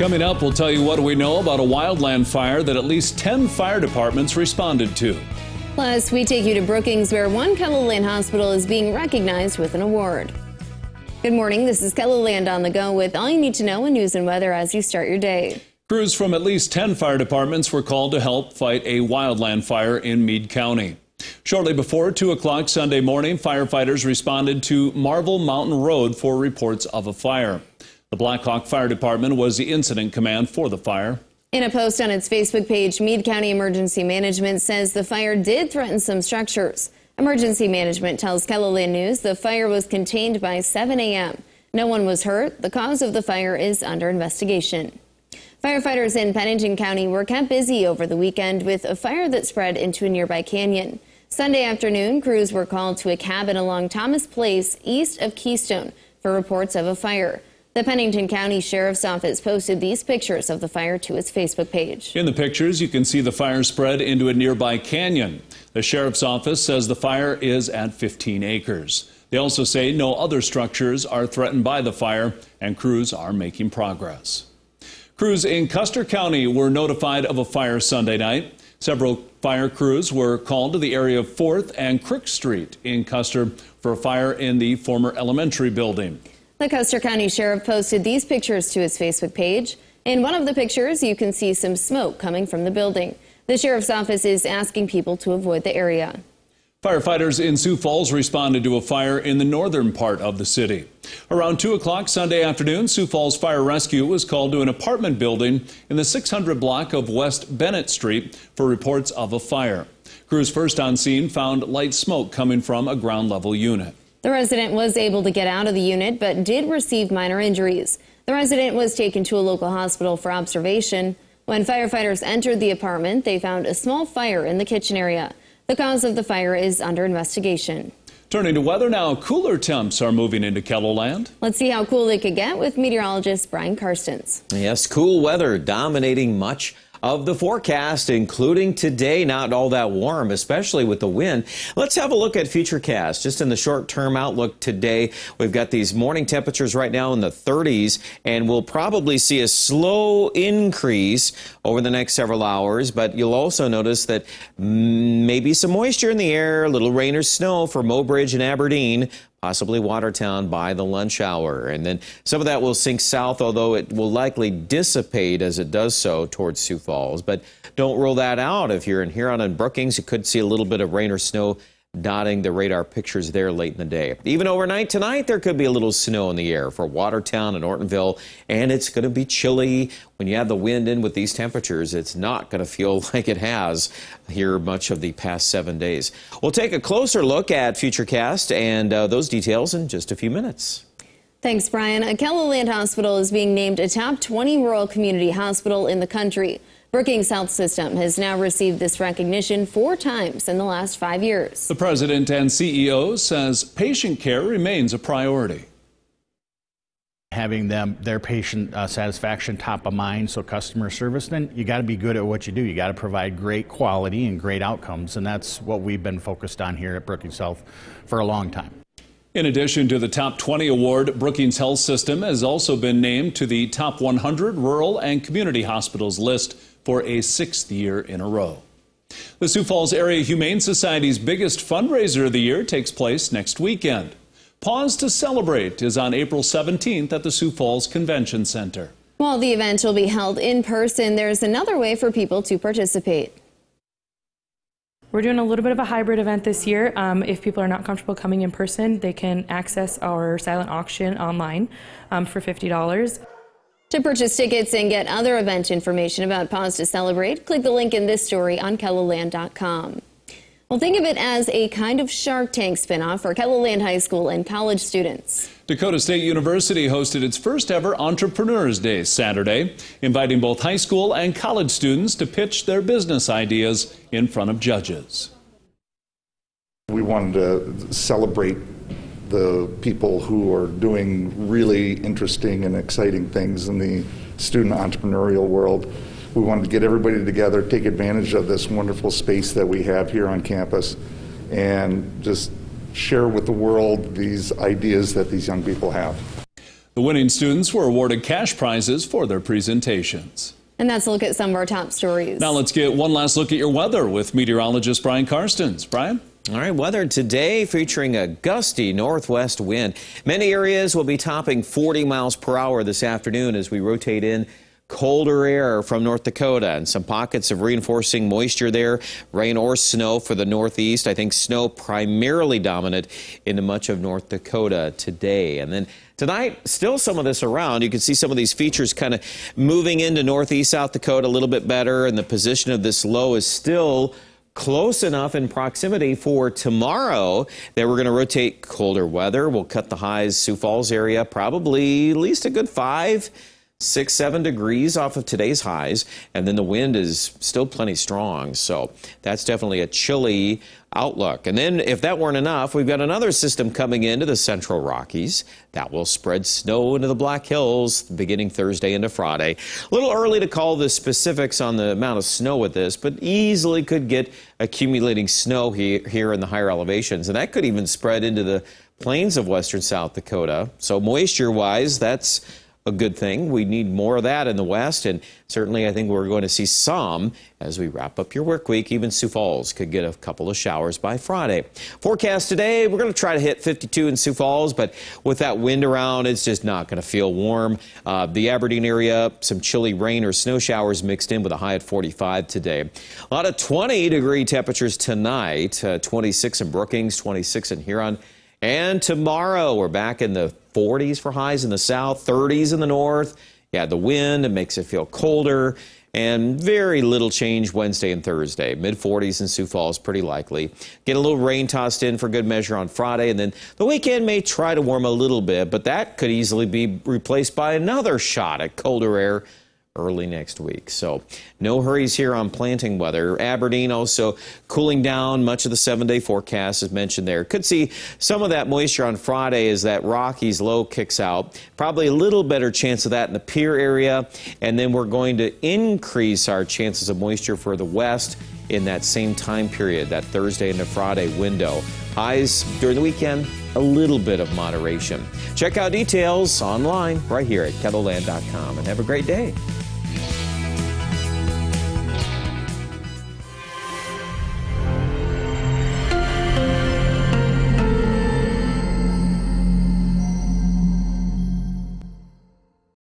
Coming up, we'll tell you what we know about a wildland fire that at least 10 fire departments responded to. Plus, we take you to Brookings, where one KELOLAND hospital is being recognized with an award. Good morning, this is KELOLAND on the go with all you need to know in news and weather as you start your day. Crews from at least 10 fire departments were called to help fight a wildland fire in Meade County. Shortly before 2 o'clock Sunday morning, firefighters responded to Marble Mountain Road for reports of a fire. The Black Hawk Fire Department was the incident command for the fire. In a post on its Facebook page, Meade County Emergency Management says the fire did threaten some structures. Emergency Management tells KELOLAND News the fire was contained by 7 a.m. No one was hurt. The cause of the fire is under investigation. Firefighters in Pennington County were kept busy over the weekend with a fire that spread into a nearby canyon. Sunday afternoon, crews were called to a cabin along Thomas Place east of Keystone for reports of a fire. The Pennington County Sheriff's Office posted these pictures of the fire to its Facebook page. In the pictures, you can see the fire spread into a nearby canyon. The Sheriff's Office says the fire is at 15 acres. They also say no other structures are threatened by the fire, and crews are making progress. Crews in Custer County were notified of a fire Sunday night. Several fire crews were called to the area of 4th and Crook Street in Custer for a fire in the former elementary building. The Custer County Sheriff posted these pictures to his Facebook page. In one of the pictures, you can see some smoke coming from the building. The Sheriff's Office is asking people to avoid the area. Firefighters in Sioux Falls responded to a fire in the northern part of the city. Around 2 o'clock Sunday afternoon, Sioux Falls Fire Rescue was called to an apartment building in the 600 block of West Bennett Street for reports of a fire. Crews first on scene found light smoke coming from a ground-level unit. The resident was able to get out of the unit but did receive minor injuries. The resident was taken to a local hospital for observation. When firefighters entered the apartment, they found a small fire in the kitchen area. The cause of the fire is under investigation. Turning to weather now, cooler temps are moving into KELOLAND. Let's see how cool they could get with meteorologist Brian Karstens. Yes, cool weather dominating much of the forecast, including today. Not all that warm, especially with the wind. Let's have a look at Futurecast. Just in the short-term outlook today, we've got these morning temperatures right now in the 30s, and we'll probably see a slow increase over the next several hours, but you'll also notice that maybe some moisture in the air, a little rain or snow for Mobridge and Aberdeen, possibly Watertown by the lunch hour. And then some of that will sink south, although it will likely dissipate as it does so towards Sioux Falls. But don't rule that out. If you're in Huron and Brookings, you could see a little bit of rain or snow dotting the radar pictures there late in the day. Even overnight tonight, there could be a little snow in the air for Watertown and Ortonville, and it's going to be chilly. When you have the wind in with these temperatures, it's not going to feel like it has here much of the past 7 days. We'll take a closer look at Futurecast and those details in just a few minutes. Thanks, Brian. A KELOLAND hospital is being named a top 20 rural community hospital in the country. Brookings Health System has now received this recognition 4 times in the last 5 years. The president and CEO says patient care remains a priority. Having their patient satisfaction top of mind, so customer service, then you got to be good at what you do. You got to provide great quality and great outcomes, and that's what we've been focused on here at Brookings Health for a long time. In addition to the Top 20 award, Brookings Health System has also been named to the Top 100 Rural and Community Hospitals list for a 6th year in a row. The Sioux Falls Area Humane Society's biggest fundraiser of the year takes place next weekend. Pause to Celebrate is on April 17th at the Sioux Falls Convention Center. While the event will be held in person, there's another way for people to participate. We're doing a little bit of a hybrid event this year. If people are not comfortable coming in person, they can access our silent auction online for $50. To purchase tickets and get other event information about Pause to Celebrate, click the link in this story on KELOLAND.com. Well, think of it as a kind of Shark Tank spinoff for KELOLAND High School and college students. Dakota State University hosted its first ever Entrepreneurs Day Saturday, inviting both high school and college students to pitch their business ideas in front of judges. We wanted to celebrate the people who are doing really interesting and exciting things in the student entrepreneurial world. We wanted to get everybody together, take advantage of this wonderful space that we have here on campus, and just share with the world these ideas that these young people have. The winning students were awarded cash prizes for their presentations. And that's a look at some of our top stories. Now let's get one last look at your weather with meteorologist Brian Karstens. Brian? All right, weather today featuring a gusty northwest wind. Many areas will be topping 40 miles per hour this afternoon as we rotate in colder air from North Dakota, and some pockets of reinforcing moisture there, rain or snow for the northeast. I think snow primarily dominant into much of North Dakota today. And then tonight, still some of this around. You can see some of these features kind of moving into northeast South Dakota a little bit better, and the position of this low is still close enough in proximity for tomorrow that we're going to rotate colder weather. We'll cut the highs, Sioux Falls area, probably at least a good 5, 6, 7 degrees off of today's highs, and then the wind is still plenty strong, so that's definitely a chilly outlook. And then if that weren't enough, we've got another system coming into the central Rockies that will spread snow into the Black Hills beginning Thursday into Friday. A little early to call the specifics on the amount of snow with this, but easily could get accumulating snow here in the higher elevations, and that could even spread into the plains of western South Dakota. So moisture-wise, that's a good thing. We need more of that in the west, and certainly I think we're going to see some as we wrap up your work week. Even Sioux Falls could get a couple of showers by Friday. Forecast today, we're going to try to hit 52 in Sioux Falls, but with that wind around, it's just not going to feel warm. The Aberdeen area, some chilly rain or snow showers mixed in with a high at 45 today. A lot of 20-degree temperatures tonight, 26 in Brookings, 26 in Huron. And tomorrow, we're back in the 40s for highs in the south, 30s in the north. Yeah, the wind, it makes it feel colder, and very little change Wednesday and Thursday. Mid-40s in Sioux Falls, pretty likely. Get a little rain tossed in for good measure on Friday, and then the weekend may try to warm a little bit, but that could easily be replaced by another shot at colder air early next week. So no hurries here on planting weather. Aberdeen also cooling down. Much of the 7-day forecast is mentioned there. Could see some of that moisture on Friday as that Rockies low kicks out. Probably a little better chance of that in the Pierre area. And then we're going to increase our chances of moisture for the west in that same time period, that Thursday into Friday window. Highs during the weekend, a little bit of moderation. Check out details online right here at KELOLAND.com, and have a great day.